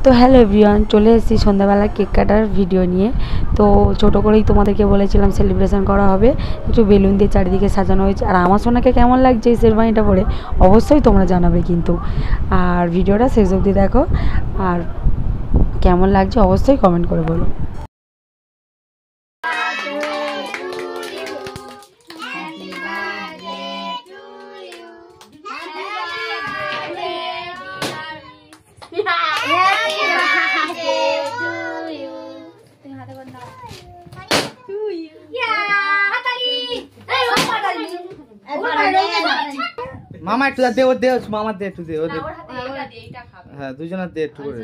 তো hello everyone, চলে এসেছি সন্ধ্যাবেলা কেক কাটার ভিডিও নিয়ে। তো ছোটো করেই তোমাদেরকে বলেছিলাম সেলিব্রেশন করা হবে, একটু বেলুন দিয়ে চারিদিকে সাজানো হয়েছে। আর আমার সোনাকে কেমন লাগছে এই শেরবানিটা পরে অবশ্যই তোমরা জানাবে কিন্তু। আর ভিডিওটা শেষ অবধি দেখো, আর কেমন লাগছে অবশ্যই কমেন্ট করে বলো। মামা একটু দে, ও দে, মামা দে একটু দে, ও দে। হ্যাঁ দুজনের দে একটু করে।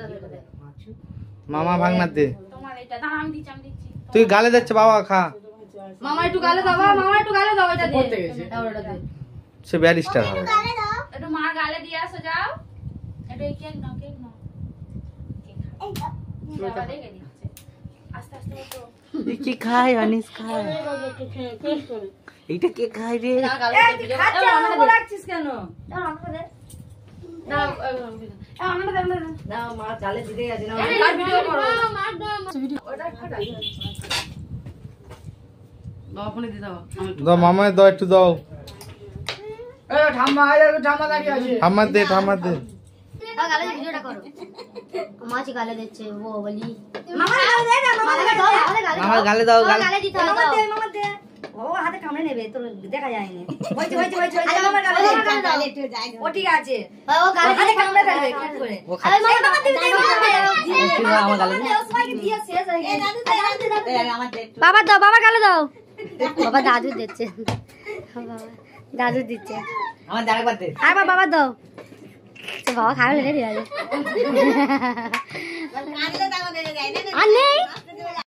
মামা ভাঙনা দে। তুই গালে দিচ্ছে বাবা, খা। মামা একটু গালে দাও, মামা একটু গালে দাও, এটা দে। সে ব্যারিস্টার হবে। একটু মা গালে দিয়ে আসো, যাও। একটু এই কেক নাও, কেক নাও। বাবা দেখে দিচ্ছে। আস্তে আস্তে বসো। এই কি খায় আনিস, খায় এইটা কে খায় রে? খাচ্ছ আমাকে রাখছিস কেন? দাও আমাকে দে। দাও আমাকে দে, দাও মা গালে দিতে আছে না। আর ভিডিও করো, মা দাও ভিডিও। ওটা খাটা দাও, ফোনে দি দাও। দাও মামা, দাও একটু দাও। এ ঠাম্মা আয়, ঠাম্মা দাঁড়িয়ে আছে। ঠাম্মা দে, ঠাম্মা দে। দাও গালে ভিডিওটা করো। মাছি গালে দিচ্ছে ও বলি। মামা গালে দে না, মামা গালে দাও। মামা গালে দাও, গালে দিতে হবে। মামা দে, মামা দে। ও হাতে কামড়ে নেবে, তোর দেখা যায়নি। হইছে মামা গালে দে। ও ঠিক আছে। ও গালে হাতে কামড়ে ফেলবে কি করে? আরে মামা দিতে আমার গালে দে। ওই সময় দিয়ে শেষ হয়ে গেছে। বাবা দাও, বাবা গালে দাও। বাবা দাদু দিচ্ছে। বাবা দাদু দিচ্ছে। আমার দাঁড়া দে। আর বাবা দাও। তো বাবা খাবে রে রে। আর নে